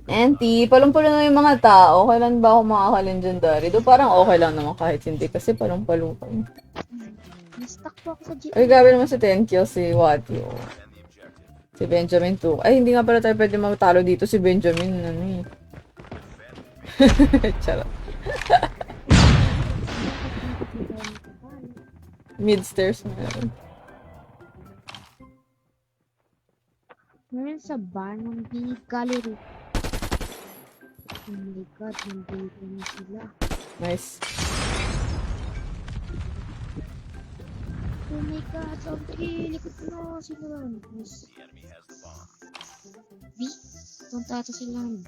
Auntie, palong-palo na yung mga tao. Kailan ba ako makaka-legendary? Do parang okay lang naman kahit hindi kasi palong-palo pa. Na-stuck po ako sa Ay, GM. gabi naman si 10 kills si Wati. Oh. Si Benjamin too. Ay, hindi nga pala tayo pwede magtalo dito si Benjamin. Ano eh. Charot. Mid-stairs meron. Meron sa bar ng B gallery. Oh my god, nandito na sila. Nice. Oh my god, okay, likod ko na sila. Nice. B? Punta ata sila ng B.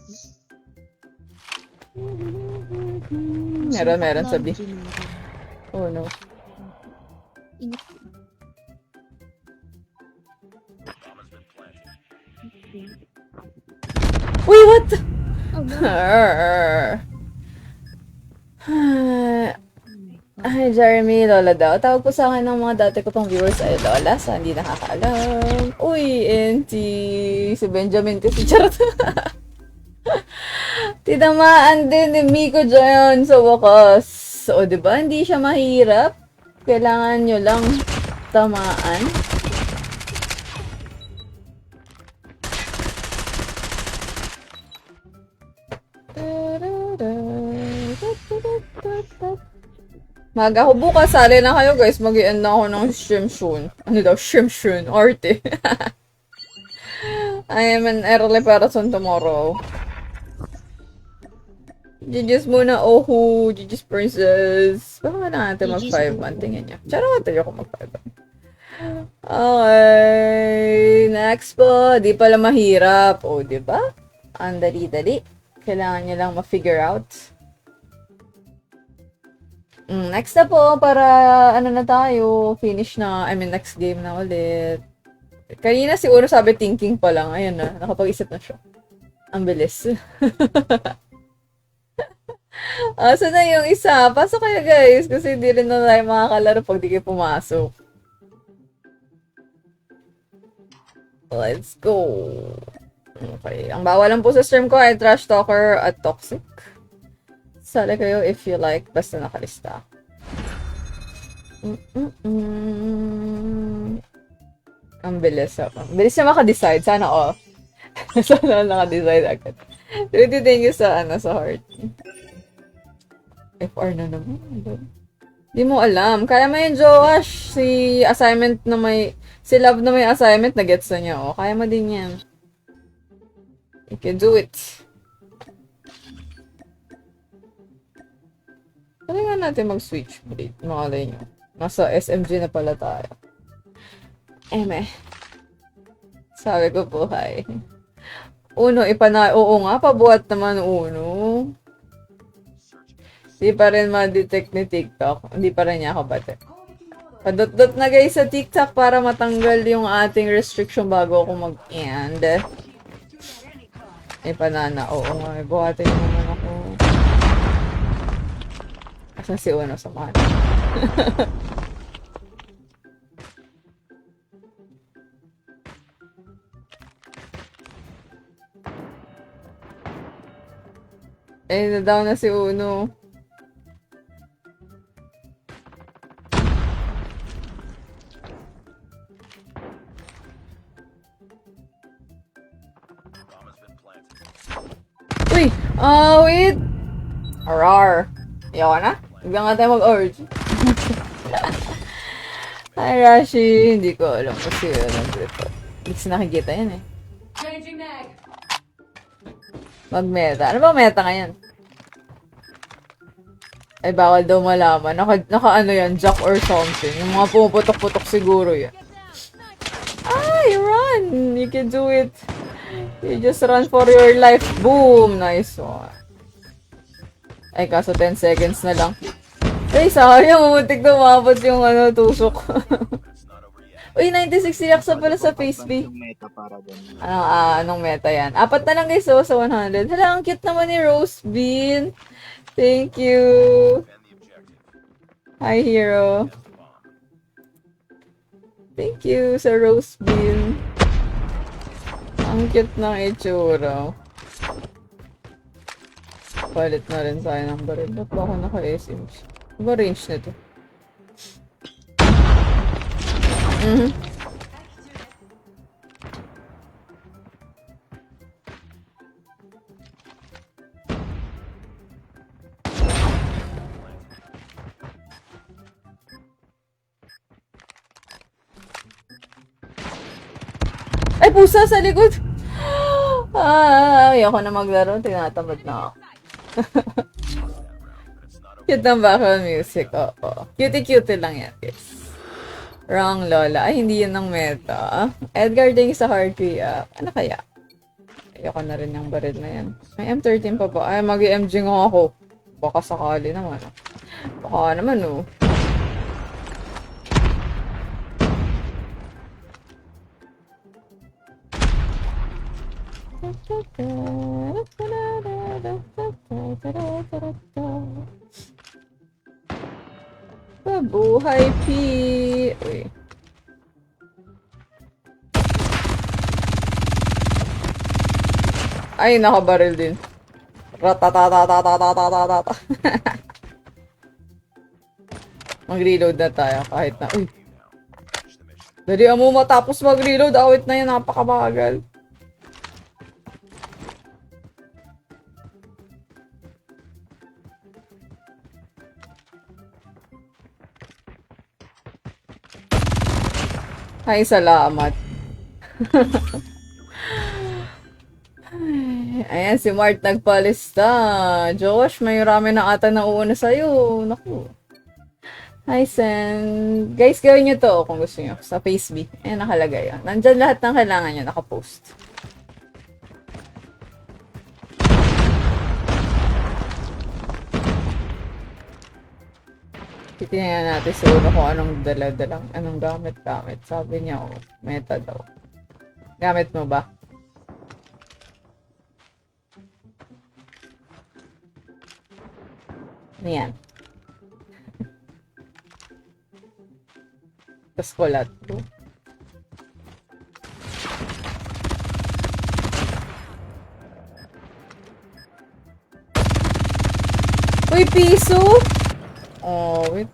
Meron sa B. Oh no. Init. Uy, what? Oh no. Ay, Jeremy, Lola daw. Tawag po sa akin ng mga dati ko pang viewers ay Lola sa hindi nakakaalam. Uy, NT. Si Benjamin kasi charot. Tinamaan din ni Miko dyan sa wakas. So, di ba? Hindi siya mahirap. Kailangan nyo lang tamaan. Maga ko bukas, sali na kayo guys. Mag-i-end na ako ng stream soon. Ano daw? Stream soon. Arte. I am an early person tomorrow. GG's muna, ohu. GG's princess. Baka nga natin mag-5 man. Tingnan niya. Charot, tayo ako mag-5 man. Okay. Next po. Di pala mahirap. O, diba? Ang dali-dali. Kailangan niya lang ma-figure out. Next na po, para ano na tayo, finish na, next game na ulit. Kanina si Uno sabi thinking pa lang, ayun na, nakapag-isip na siya. Ang bilis. So na yung isa, pasok kayo guys, kasi hindi rin na tayo makakalaro pag di kayo pumasok. Let's go. Okay, ang bawal lang po sa stream ko ay trash talker at toxic. Sali kayo if you like, basta nakalista. Ang bilis ako. Bilis na maka-decide. Sana all. Sana naka-decide agad. Really thank you sa, sa heart. FR na naman. Di mo alam. Kaya mo yun, Joash. Si assignment na si Love na may assignment, na-gets na niya. Oh. Kaya mo din yan. You can do it. Kaya nga natin mag-switch blade. Makalay nyo. Nasa SMG na pala tayo. Sabi ko po, hi. Uno, oo nga, pabuhat naman Uno. Di pa rin ma-detect ni TikTok. Hindi pa rin niya ako bate. Padot-dot na guys sa TikTok para matanggal yung ating restriction bago ako mag-end. Panana, oo nga, buhatin naman ako. Asan si Uno sa mga? Na-down na si Uno. Uy! Wait! Arar. Ayoko na? Bigyan nga tayo mag-urge. Hi, Rashi. Hindi ko alam kasi nag-report. Hindi ko nakikita yan eh. Mag-meta. Ano ba meta ngayon? Ay, bawal daw malaman. Naka ano yan, jack or something. Yung mga pumuputok-putok siguro yan. Ay, run! You can do it. You just run for your life. Boom! Nice one. Ay, kaso 10 seconds na lang. Ay, sayang. Mamuntik na umabot yung tusok. Uy, 96 reacts na pala sa Facebook. Anong meta yan? 4 na lang guys, sa 100. Hala, ang cute naman ni Rose Bean. Thank you. Hi, Hero. Thank you sa Rose Bean. Ang cute ng itsura. Palit na rin tayo ng baril. Ba't ba ako naka-SMG? Ba range na to? Ay, pusa sa likod! Ayoko na maglaro. Tinatamad na ako. Cute ng background music. Oo. Cutie-cutie lang yan, guys. Wrong, Lola. Ay, hindi yun ng meta. Edgar Ding sa hard key. Ano kaya? Ayoko na rin yung baril na yan. May M13 pa ba? Ay, mag-MG nga ako. Baka sakali naman. Baka naman, oh. Pabuhay, P. Uy. Ay, nakabaril din. Ratatatatatatatata. Mag-reload na tayo kahit na. Uy. Dali mo matapos mag-reload. Awit na yan. Napakabagal. Ay, salamat. Ayan, si Mart nagpalista. Josh, may rami na ata na uuna sa'yo. Naku. Hi, Sen. Guys, gawin nyo to kung gusto nyo. Sa FaceB. Ayan, nakalagay yan. Nandyan lahat ng kailangan nyo. Nakapost. Titingnan natin siguro kung anong dala-dalang, anong gamit-gamit. Sabi niya, oh, meta daw. Gamit mo ba? Ano yan? Kaskolat ko. Uy, piso! Oh, wait.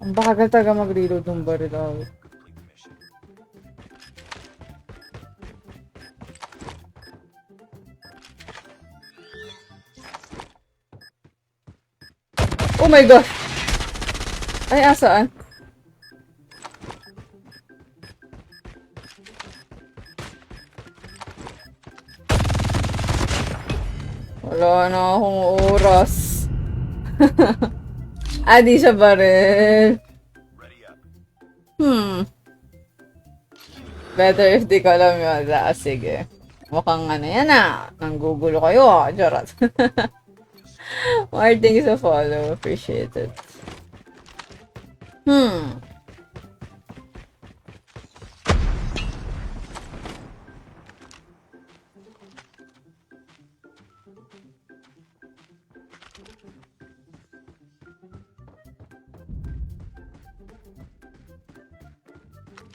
Ang bagal talaga mag-reload ng baril. Oh. Oh my gosh! Ay, asaan? Wala na akong oras. Di siya baril. Better if di ko alam yun. Sige. Mukhang ano yan nanggugulo kayo Charot. More things to follow. Appreciate it.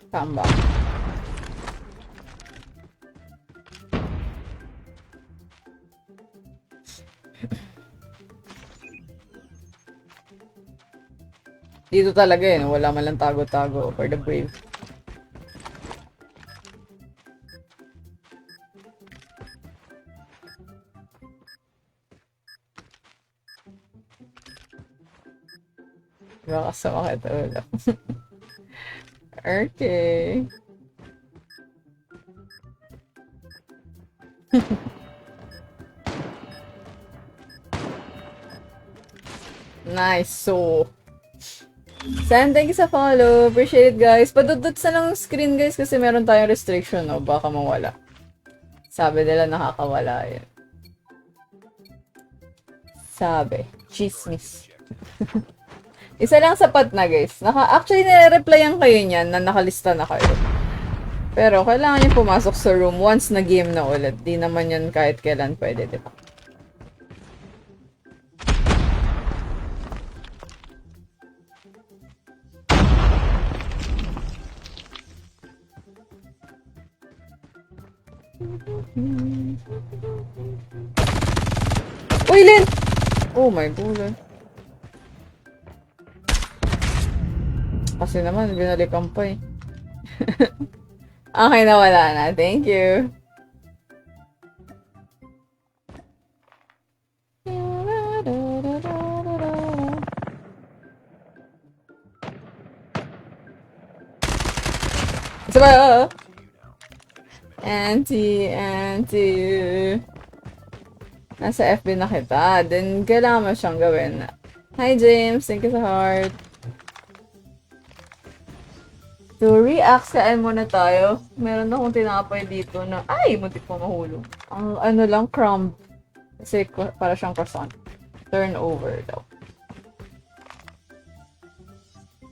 Tamba. Dito talaga wala man lang tago-tago for the brave. Baka sumakit ulo. Okay. Nice. So, Sam, thank you sa follow. Appreciate it, guys. Padudot sa lang screen, guys, kasi meron tayong restriction, no? Baka mawala. Sabi nila nakakawala yan. Sabi. Chismis. Isa lang sapat na, guys. Actually, nire-replyan kayo niyan na nakalista na kayo. Pero, kailangan nyo pumasok sa room once na game na ulit. Di naman yan kahit kailan pwede, diba? Uy, Lin! Oh my god. Kasi naman, binalikan pa eh. Okay na, wala na. Thank you. Isa Anti. Nasa FB na kita. Then, kailangan mo siyang gawin. Hi, James. Thank you sa heart. To react, kain muna tayo. Meron akong tinapay dito na, ay, muntik po mahulog. Ang ano lang, crumb. Kasi para siyang croissant. Turnover daw.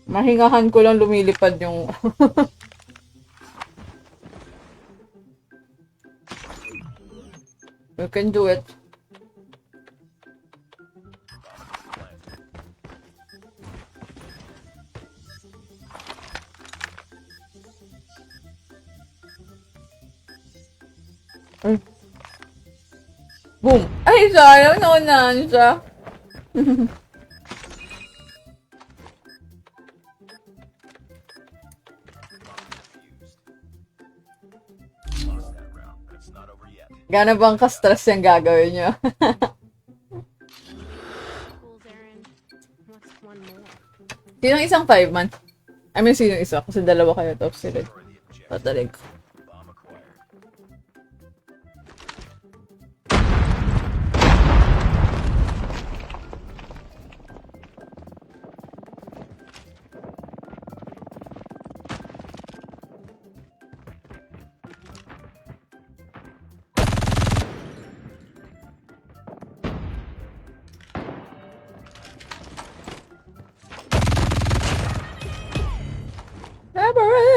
Mahingahan ko lang lumilipad yung... You can do it. Ay. Boom! Ay, sayang. Naunahan siya. Gano'n bang ka-stress yung gagawin niyo? Sino isang 5-man? I mean, sino isa? Kasi dalawa kayo top sila. Tatalig ko.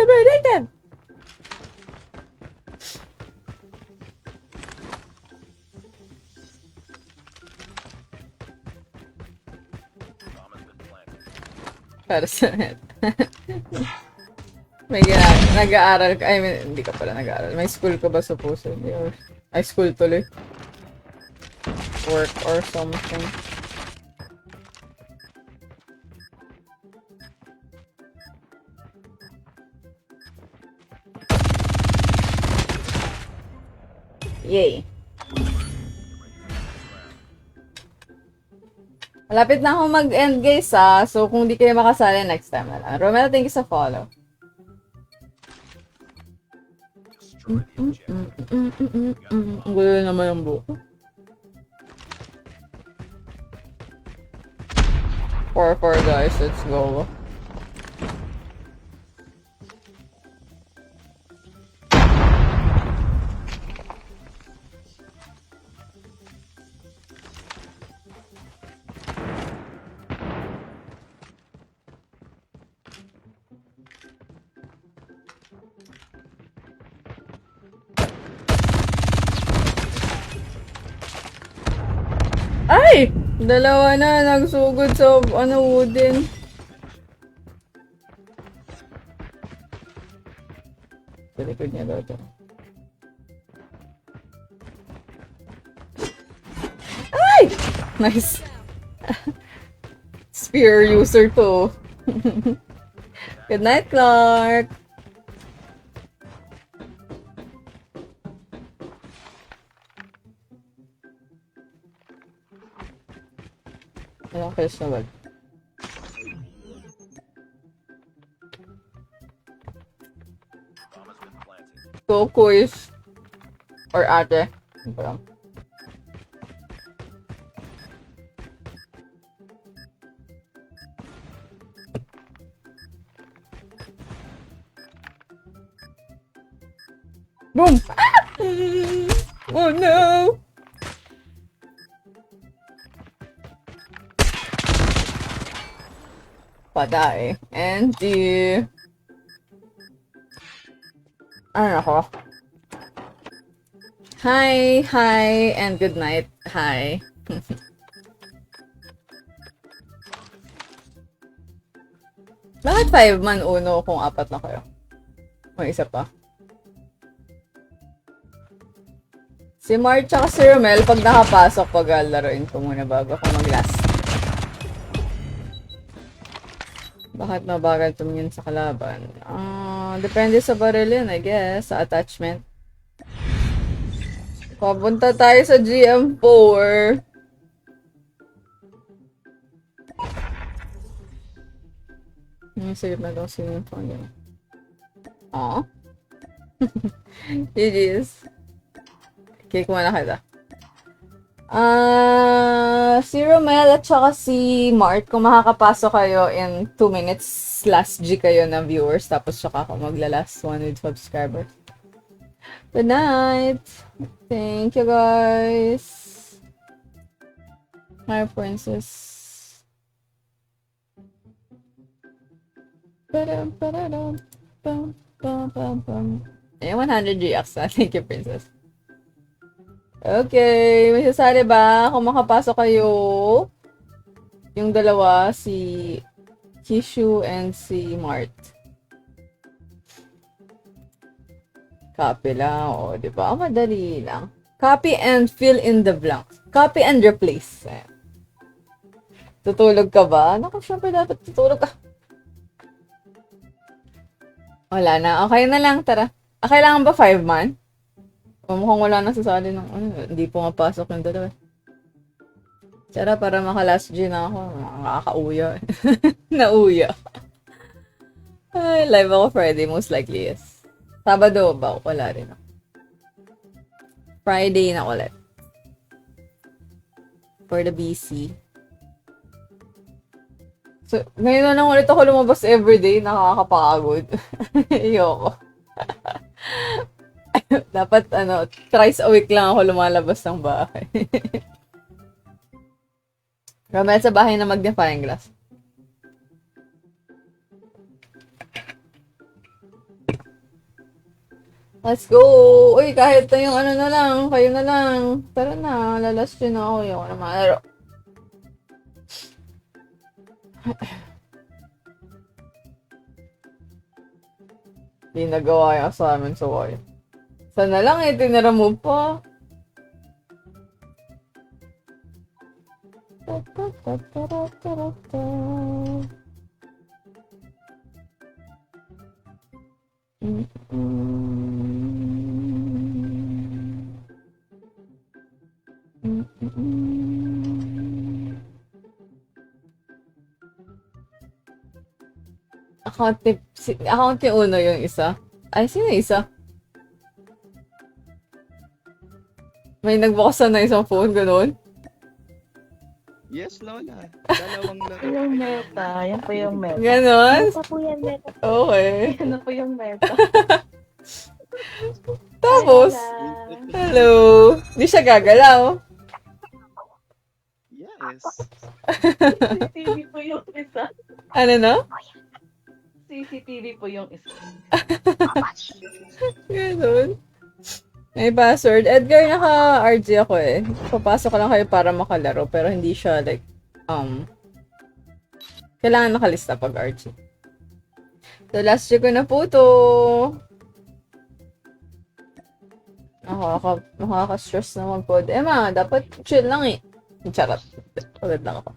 Predicted! Para sa net. May nag-aaral ka. I mean, hindi ka pala nag-aaral. May school ka ba supposedly? Or, ay, school tuloy. Work or something. Yay. Malapit na akong mag-end guys so kung di kayo makasali next time na lang. Romel, thank you sa follow. Ang gulo naman yung buko. 4-4 guys, let's go. Ay! Dalawa na, nagsugod sa, wooden. Sa likod niya daw ito. Ay! Nice. Spear user to. Good night, Clark. Ilang kills na ba? Coco is... or ate. Ano pa lang? Boom! Ah! Oh no! Patay. And the... ano ako? Hi, and good night. Hi. Bakit 5-man uno kung 4 na kayo? May isa pa. Si Mart tsaka si Romel, pag nakapasok, pag-laruin ko muna bago ako mag-last. Bakit mabagal tumingin sa kalaban? Depende sa baril yun, I guess. Sa attachment. Papunta tayo sa GM4. Save na daw sino yung phone yun. Aww. GG's. Cake muna kita. Si Romel at saka si Mart, kung makakapasok kayo in 2 minutes, last G kayo ng viewers, tapos saka ako magla-last one with subscribers. Good night! Thank you, guys! Hi, princess. Eh, 100 reacts na. Thank you, princess. Okay, may sasali ba? Kung makapasok kayo, yung dalawa, si Kishu and si Mart. Copy lang, o, diba? Madali lang. Copy and fill in the blanks. Copy and replace. Ayan. Tutulog ka ba? Naku, syempre dapat tutulog ka. Wala na. Okay na lang, tara. Kailangan ba 5 man? Mukhang wala na sasali ng hindi pumapasok yung dalawa. Tara, para maka-last G na ako. Makakauya. Nauya. Ay, live ako Friday, most likely, yes. Sabado ba? Wala rin ako. Friday na ulit. For the BC. So, ngayon na lang ulit ako lumabas everyday. Nakakapagod. Ayoko. Dapat, thrice a week lang ako lumalabas ng bahay. Ramel sa bahay na magnifying glass. Let's go! Uy, kahit na yung na lang, kayo na lang. Tara na, lalas yun ako. Yung na malaro. Hindi nagawa yung assignment sa wire. Sana lang tinira mo pa. Account ni Uno yung isa. Ay, sino yung isa? May nagbukasan na isang phone, gano'n? Yes, Lola. Dalawang laro. Yung meta. Yan po yung meta. Gano'n? Ano pa po yan, Meta? Okay. Yan na po yung meta. Tapos, hello. Di siya gagalaw. Yes. CCTV po yung isa. Ano na? CCTV po yung isa. Gano'n. May password. Edgar, naka-RG ako eh. Papasok ko lang kayo para makalaro, pero hindi siya like, kailangan nakalista pag RG. So, last check ko na po to. Nakaka-stress naman po. Ma, dapat chill lang eh. Charot. Pagod lang ako.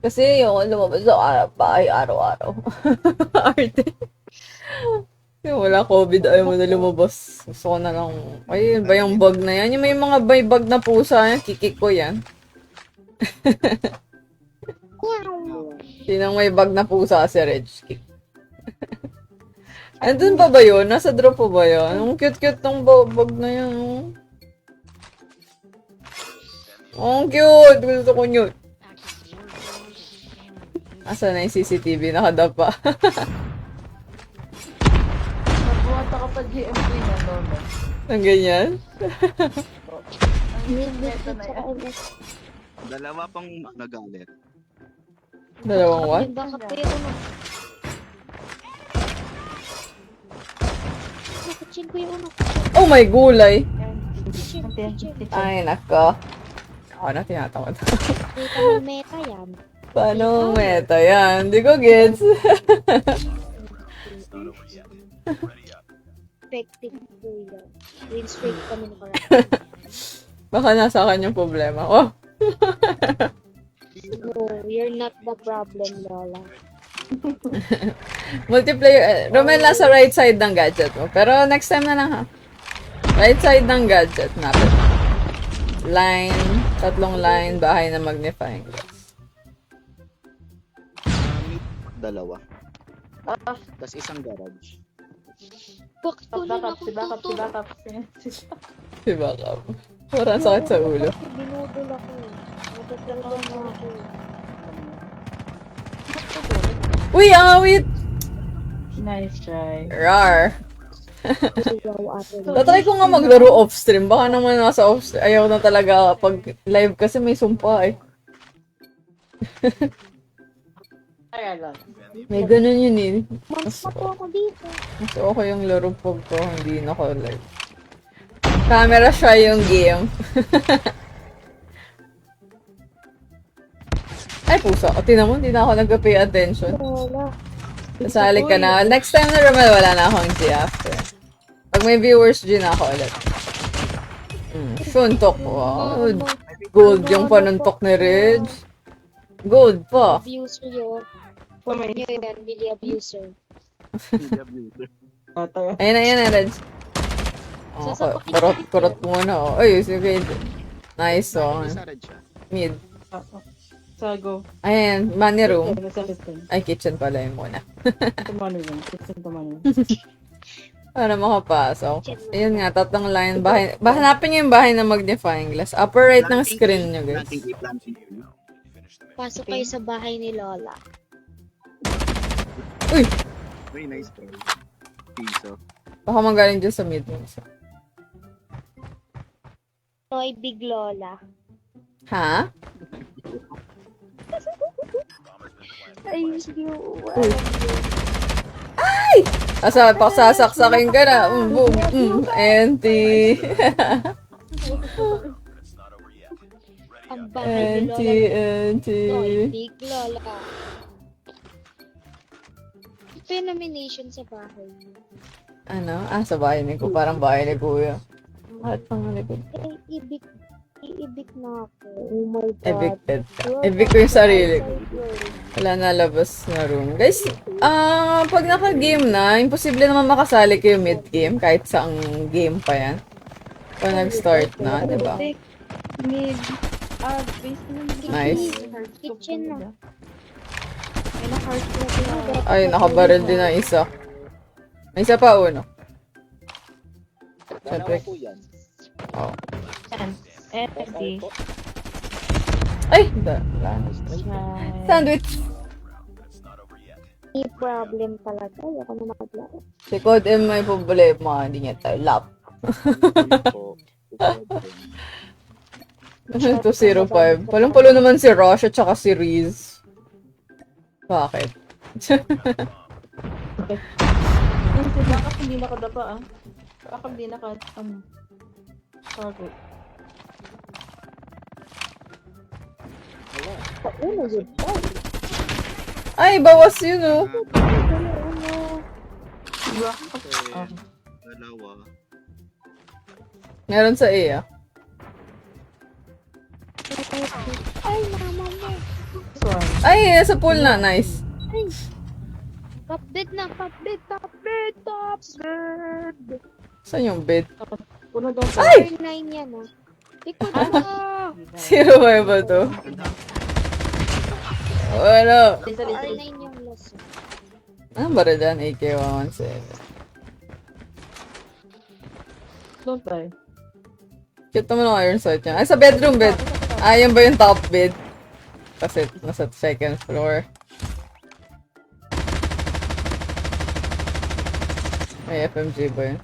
Kasi yung lumabas sa bahay araw-araw. Arte. Yung wala COVID, ayaw mo na lumabas. Gusto ko na lang, ay, ba yung bug na yan? Yung may mga bug na pusa yan, kikik ko yan. Sinang may bug na pusa si Reg? Kick. Andun pa ba yun? Nasa drop pa ba yun? Ang cute-cute ng bug na yan. Ang cute! Gusto ko yun. Asa na yung CCTV? Nakadapa. Nagbuwata ka pa GMP na, Lola. Ang ganyan? Ang meta na yan. Dalawa pang nagalit. Dalawang what? Yung baka pa yung Nakachin ko yung Oh my gulay! Ay. Ay, nako. Ako na tinatawad. Dito mo Meta yan. Paano meta yan? Hindi ko gets. Effective po yan. Win streak kami na parang. Baka nasa akin yung problema. Oh, No, you're not the problem, Lola. multiplayer. Romel, nasa right side ng gadget mo. Pero next time na lang ha. Right side ng gadget natin. Line, 3 line, bahay na magnifying glass. Dalawa. Ah, Tapos isang garage. Bakit tuloy backup, ako si backup, si tuto? backup. Diba ka? Parang sakit sa ulo. Binudol ako. Nagdadalawa na ako. Uy, awit! Nice try. Rar. Wow, ate. Tatry ko nga maglaro off-stream. Baka naman nasa off-stream. Ayaw na talaga pag live kasi may sumpa eh. Kaya lang. May ganun yun eh. Mas pa po ako dito. Mas okay yung laro pag ko, hindi na ko live. Camera siya yung game. Ay, puso. O, tinan mo, hindi na ako nag-pay attention. Lola. Kasali ka na. Next time na Romel, wala na akong G after. Pag may viewers, G na ako ulit. Suntok. Wow. Gold yung panuntok ni Reg. Gold pa. Abuser yun. For nyo yan, Billy abuser. Ayun na, Reg. Oh, kurot muna. Oh. Ay, sige. Nice song. Isa red siya. Mid. So, go. Ayan, money room. Sa kitchen. Ay, kitchen pala yun muna. Tumano yun. Kitchen tumano. Para makapasok. Ayun nga, 3 line. Bahay. Hanapin niyo yung bahay na magnifying glass. Upper right ng screen niyo, guys. Planting A. Pasok kayo sa bahay ni Lola. Uy! Very nice try. Piso. Baka magaling dyan sa mid mo. Toy Big Lola. Ha? Ay, sige. Asa, paksasaksakin ka na. Boom. Enti. Ang bahay ni Lola. Enti. Toy Big Lola. Ito yung nomination sa bahay niyo. Ano? Sa bahay ni ko. Parang bahay ni Kuya. Bakit pang likod? Eh, iibig na ako. Oh my God. Evicted ka. Evict ko yung sarili ko. Wala na labas na room. Guys, pag naka-game na, imposible naman makasali kayo mid-game kahit saang game pa yan. Pag nag-start na, di ba? Mid. Basement. Nice. Kitchen na. May na-heart ko na. Ay, nakabaril din ang isa. May isa pa, uno. Dalawa Siyempre. po yan. Oh. Empty. Ay! Nice. Sandwich! May problem talaga. Ayoko na makaglaro. Si Code M may problema. Hindi niya tayo lap. Po. 205. Palang-palo naman si Rosh at saka si Riz. Bakit? Yung si backup hindi nakadapa ah. Backup hindi cargo. Pauna yun. Ay, bawas yun oh. Backup. Ah. Dalawa. Meron sa A ah. Ay, mama mo. This one. Ay, nasa pool na. Nice. Ay. Top bed na. Top bed. Top bed. Top bed. Saan yung bed? Puno daw. Ay! R9 yan ah. Likod na. Zero ba ba to? Ano? R9 yung loss. Ano ba rin dyan? AK-117. Don't die. Cute naman ang iron sight niya. Ay, sa bedroom bed. Ah, yan ba yung top bed? Kasi nasa second floor. May FMG ba yun?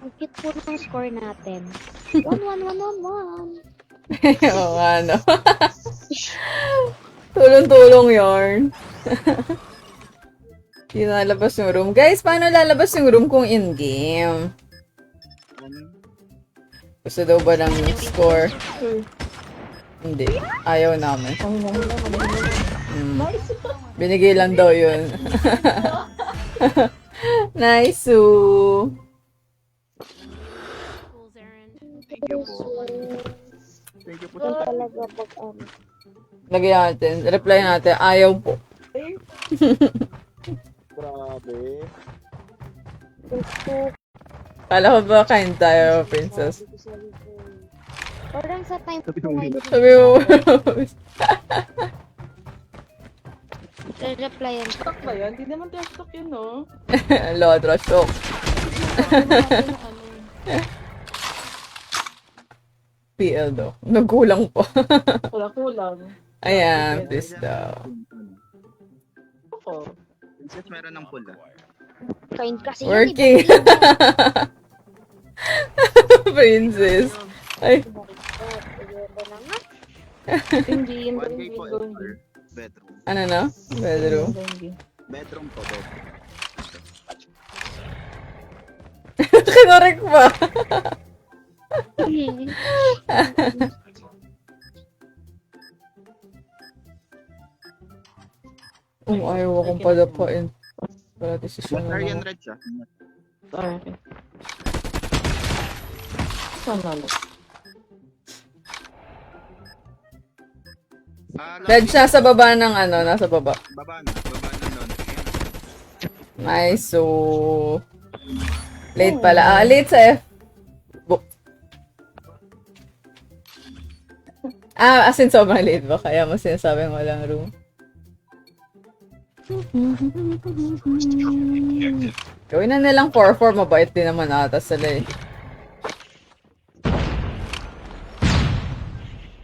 Ang cute po ng score natin. 1-1-1-1-1. Oo nga, no? Tulong-tulong yarn. Hindi na lalabas yung room. Guys, paano lalabas yung room kung in-game? Gusto daw ba ng score? Hindi. Ayaw namin. Nice Binigay lang daw yun. Nice, Sue. Thank you po. Thank you po Ito sa talaga pag ano. Lagyan natin. Reply natin. Ayaw po. grabe. Gusto Kala ko ba kind tayo, princess? sabi ko sa'yo po. Parang sa time Sabi ko mo, ngayon. Sabi mo, Re-replyan ko. Stock ba yan? Hindi naman tayo stock yun, no? Lodra shock. Ano, PL daw. Nagkulang po. kulang. Ayan, please daw. Ako. Princess, meron ng pula. Kind kasi Working. Princess. Ay, Ayoko na nga. Hindi, 1K hindi, po hindi. SR. Bedroom. ano na? Bedroom. Bedroom po, bedroom. Kinorek pa. Ayaw akong padapain. Para desisyon na Aryan lang. Red siya. Okay. Sana lang. Red siya sa baba ng ano, nasa baba. Baba na nun. Nice, so... Late pala. Late sa F. Book. As in sobrang late ba? Kaya mo sinasabing walang room. Gawin na nilang 4-4. Mabait din naman ata sila eh.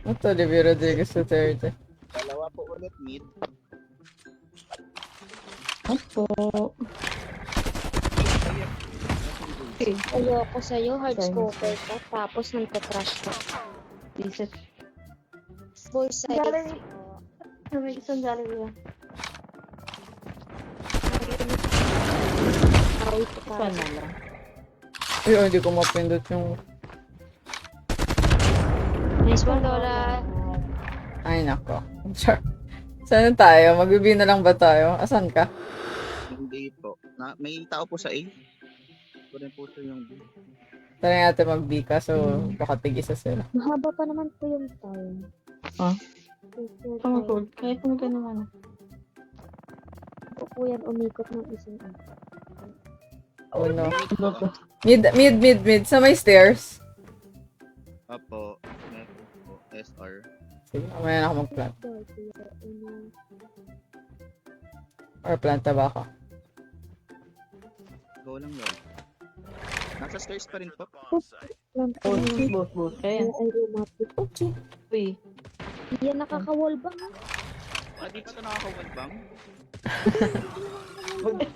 Ito, Olivia Rodriguez Duterte. Dalawa po ulit mid. Opo. Okay. Ayoko sa'yo, hard scoper ka, tapos nagka-crash ka. Isip. Full size. Gallery. May isang gallery. Awit ka. Sana lang. Ay, hindi ko mapindot yung... Nice one, Lola. Ay, nako. Sure. Saan tayo? Mag-B na lang ba tayo? Asan ka? Hindi po. May tao po sa A. Kunin po ito yung B. Tara natin mag-B ka, so baka tig-isa sila. Mahaba pa naman po yung time. Ah? Yung Tama time. po. Kahit mo ka naman. Ako po yan umikot ng isang Oh no. Ano po? Mid. Sa may stairs. Opo. Meron po. SR. Sige, mamaya na ako mag-plant. Or planta ba ako? Go lang yun. Nasa stairs pa rin po. Both. Kaya. Ay, romantic. Okay. Uy. Yan, nakaka-wall ba nga? Di pa ito nakaka-wall bang?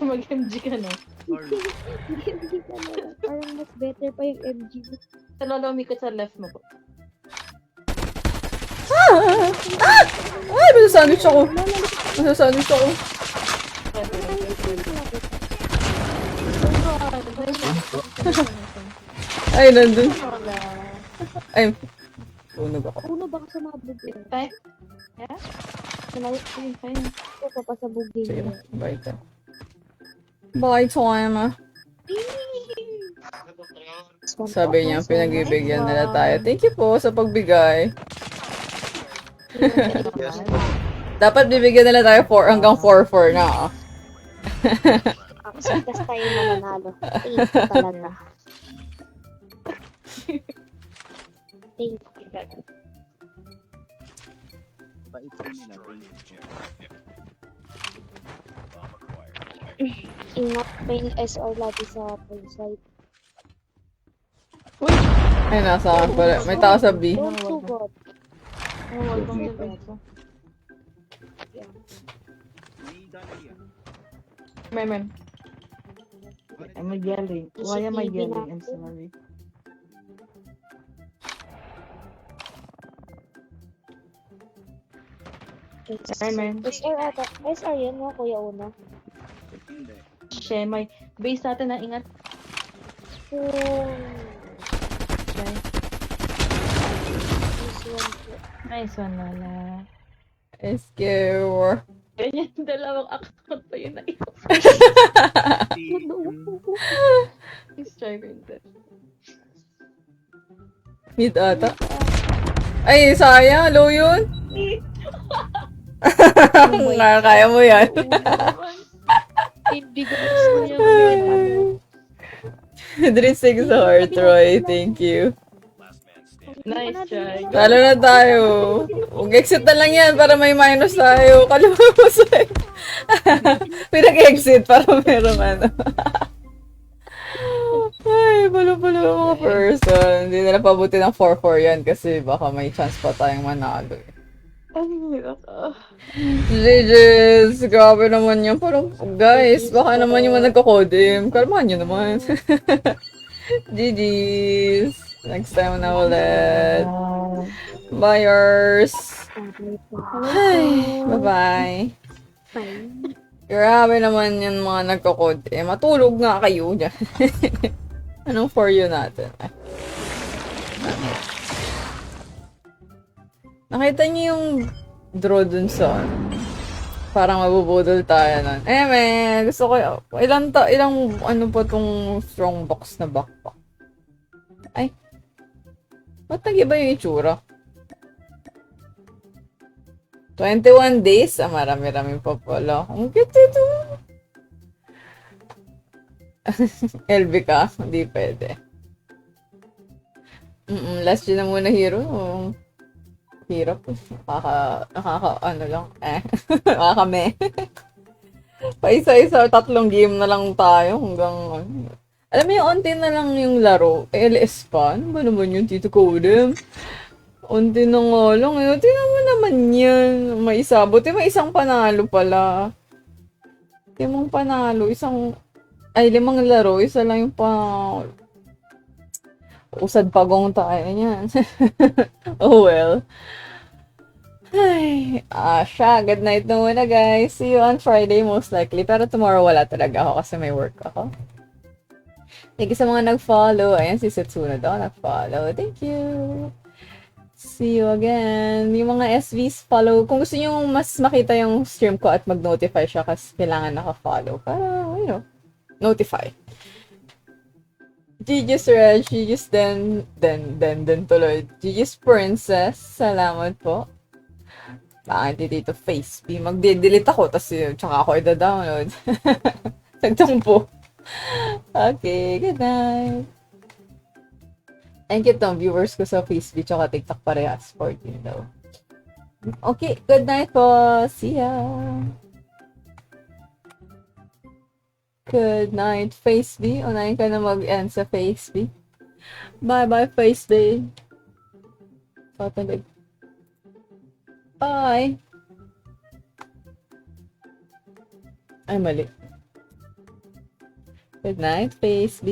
Mag-MG ka na. Sorry. Hindi ka na. Parang mas better pa yung MG. Sa lolo, umikot sa left mo po. Ay, masasandwich ako. Ay, nandun. Ay, tunog ako. Puno ba ka sa mga bugin? Fine. Yeah? Fine. Ako pa pa sa bugin. Sige na, bye time. Bye time. Sabi niya, pinagbibigyan nila tayo. Thank you po sa pagbigay. Yes po. Dapat bibigyan nila tayo hanggang 4-4 na. Oh. Ako sa test tayo mananalo. Thank you talaga. Thank you. Bait sa nila. Ingat pa yung SR lagi sa full site. Ay, nasa akin pala. May tao sa B. Don't sugod. May gallery ah. Ma'am. I'm yelling. Why am I yelling? I'm sorry. Ma'am. SR ata. SR yan mo, Kuya Una. Hindi. Share my base natin na ingat. Oh. Okay. This one po. Nice one, Lola. SQ. Ganyan, dalawang account pa yun na ito. Please try ko yun. Mid ata. Ay, sayang. Low yun. Kaya mo yan. Hindi ko gusto niya yun. 3-6 heart, Roy. Thank you. Nice try. Talo na tayo. Mag-exit na lang yan para may minus tayo. Kalimutan mo sa'yo. Pinag-exit para merong ano. Ay, palo-palo yung mga person. Hindi nila pabuti ng 4-4 yan kasi baka may chance pa tayong manalo. Ang hirap ah. GG's! Grabe naman yan. Parang, guys, baka naman yung mga nagko-codim. Kalmahan nyo naman. GG's! Next time na ulit. Buyers! Ay, bye-bye. Fine. Grabe naman yung mga nagko-codim. Matulog nga kayo dyan. Anong for you natin? Ay. Nakita niyo yung draw dun sa parang mabubudol tayo nun. Man, gusto ko ilang ano pa tong strong box na backpack. Ay. Ba't nag-iba yung itsura? 21 days? Ah, marami-rami pa pala. Ang cute ito. LB ka? Hindi pwede. Last year na muna hero. Hirap. Ano lang. Nakakame. Paisa-isa, 3 game na lang tayo hanggang alam mo yung onti na lang yung laro. LS pa? Ano ba naman yung Tito Codem? Onti na nga lang. Tingnan mo naman yan. May isa. Buti may isang panalo pala. Limang panalo. 5 laro. Isa lang yung usad pagong tayo yan. Oh well. Ay, siya. Good night na muna, guys. See you on Friday most likely. Pero tomorrow wala talaga ako kasi may work ako. Thank you sa mga nag-follow. Ayan, si Setsuna daw nag-follow. Thank you. See you again. Yung mga SVs, follow. Kung gusto nyo mas makita yung stream ko at mag-notify siya kasi kailangan naka-follow para, notify. GG's Reg, GG's then tuloy. GG's Princess, salamat po. Bakit dito FaceB? Magde-delete ako, tapos tsaka ako i-download. Nagtumpo. Okay, good night. Thank you tong viewers ko sa FaceB tsaka TikTok parehas. 14 daw. Okay, good night po. See ya. Good night, FaceB. Unahin ka na mag-end sa FaceB. Bye-bye, FaceB. Patulig. Bye. Ay, mali. Good night, FaceB.